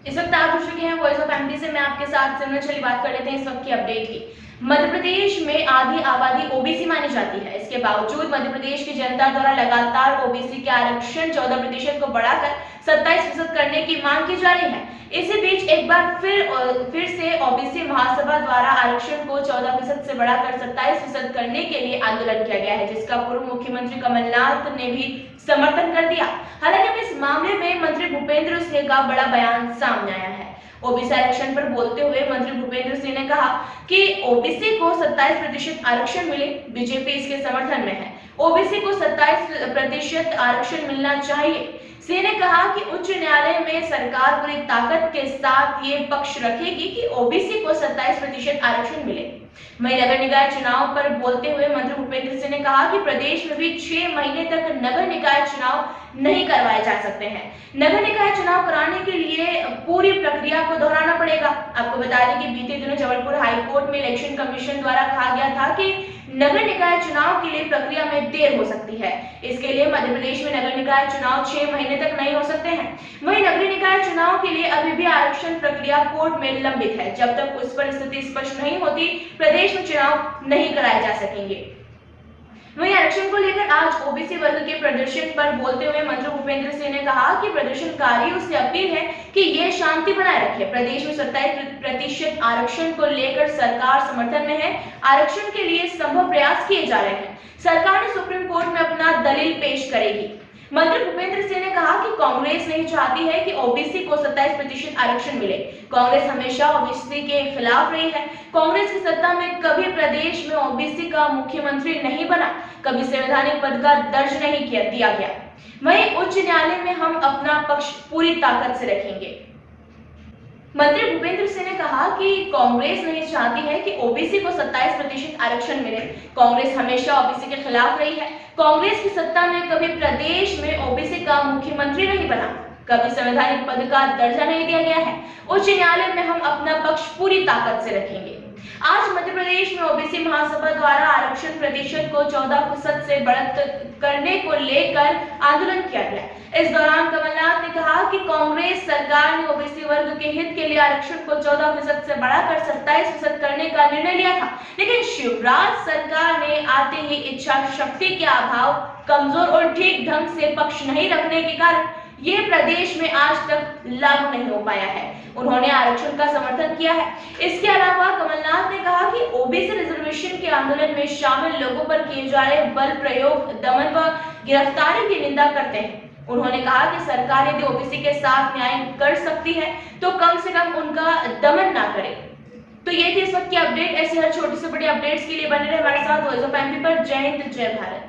इस वक्त आप जुड़ चुके हैं वॉइस ऑफ एमपी से। मैं आपके साथ सिमरन। चलिए बात कर लेते हैं इस वक्त की अपडेट की। मध्य प्रदेश में आधी आबादी ओबीसी मानी जाती है। इसके बावजूद मध्य प्रदेश की जनता द्वारा लगातार ओबीसी के आरक्षण 14% को बढ़ाकर 27% करने की मांग की जा रही है। इसी बीच एक बार फिर से ओबीसी महासभा द्वारा आरक्षण को 14% से बढ़ाकर 27% करने के लिए आंदोलन किया गया है, जिसका पूर्व मुख्यमंत्री कमलनाथ ने भी समर्थन कर दिया। हालांकि अब इस मामले में मंत्री भूपेंद्र सिंह का बड़ा बयान सामने आया है। ओबीसी आरक्षण पर बोलते हुए मंत्री भूपेंद्र सिंह ने कहा कि ओबीसी को 27% आरक्षण मिले, बीजेपी इसके समर्थन में है। ओबीसी को 27% आरक्षण मिलना चाहिए। सिंह ने कहा कि उच्च न्यायालय में सरकार पूरी ताकत के साथ ये पक्ष रखेगी कि ओबीसी को 27% आरक्षण मिले। वहीं नगर निकाय चुनाव पर बोलते हुए मंत्री भूपेंद्र सिंह ने कहा कि प्रदेश में भी 6 महीने तक नगर निकाय चुनाव नहीं करवाए जा सकते हैं। नगर निकाय चुनाव कराने के लिए पूरी प्रक्रिया को दोहराना पड़ेगा। आपको बता दें कि बीते दिनों जबलपुर हाई कोर्ट में इलेक्शन कमीशन द्वारा कहा गया था कि नगर निकाय चुनाव के लिए प्रक्रिया में देर हो सकती है। इसके लिए मध्य प्रदेश में नगर निकाय चुनाव 6 महीने तक नहीं हो सकते हैं। वहीं नगरीय निकाय चुनाव के लिए अभी भी आरक्षण प्रक्रिया कोर्ट में लंबित है। जब तक उस पर स्थिति स्पष्ट नहीं होती, प्रदेश में चुनाव नहीं कराए जा सकेंगे। वहीं आरक्षण को लेकर आज ओबीसी वर्ग के प्रदर्शन पर बोलते हुए मंत्री भूपेंद्र सिंह ने कहा कि प्रदर्शनकारियों से अपील है कि ये शांति बनाए रखे। प्रदेश में 27% आरक्षण को लेकर सरकार समर्थन में है। आरक्षण के लिए संभव प्रयास किए जा रहे हैं। सरकार ने सुप्रीम कोर्ट में अपना दलील पेश करेगी। मंत्री भूपेंद्र सिंह ने कहा कि कांग्रेस नहीं चाहती है कि ओबीसी को 27% आरक्षण मिले। कांग्रेस हमेशा ओबीसी के खिलाफ रही है। कांग्रेस की सत्ता में कभी प्रदेश में ओबीसी का मुख्यमंत्री नहीं बना, कभी संवैधानिक पद का दर्ज नहीं दिया गया। वहीं उच्च न्यायालय में हम अपना पक्ष पूरी ताकत से रखेंगे। मंत्री भूपेंद्र सिंह ने कहा कि कांग्रेस नहीं चाहती है कि ओबीसी को 27% आरक्षण मिले। कांग्रेस हमेशा ओबीसी के खिलाफ रही है। कांग्रेस की सत्ता में कभी प्रदेश में ओबीसी का मुख्यमंत्री नहीं बना, कभी संवैधानिक पद का दर्जा नहीं दिया गया है। उच्च न्यायालय में हम अपना पक्ष पूरी ताकत से रखेंगे। आज मध्य प्रदेश में ओबीसी महासभा द्वारा आरक्षण प्रतिशत को 14% से बढ़त करने को लेकर आंदोलन किया गया। इस दौरान कमलनाथ ने कहा कि कांग्रेस सरकार ने ओबीसी वर्ग के हित के लिए आरक्षण को 14% से बढ़ाकर 27% करने का निर्णय लिया था, लेकिन शिवराज सरकार ने आते ही इच्छा शक्ति के अभाव, कमजोर और ठीक ढंग से पक्ष नहीं रखने के कारण ये प्रदेश में आज तक लागू नहीं हो पाया है। उन्होंने आरक्षण का समर्थन किया है। इसके अलावा कमलनाथ ने कहा कि ओबीसी रिजर्वेशन के आंदोलन में शामिल लोगों पर किए जा रहे बल प्रयोग, दमन व गिरफ्तारी की निंदा करते हैं। उन्होंने कहा कि सरकार यदि ओबीसी के साथ न्याय कर सकती है तो कम से कम उनका दमन ना करे। तो ये थी इस वक्त की अपडेट। ऐसे हर छोटी से बड़ी अपडेट्स के लिए बने रहे हमारे साथ वॉइस ऑफ एमपी पर। जय हिंद, जय भारत।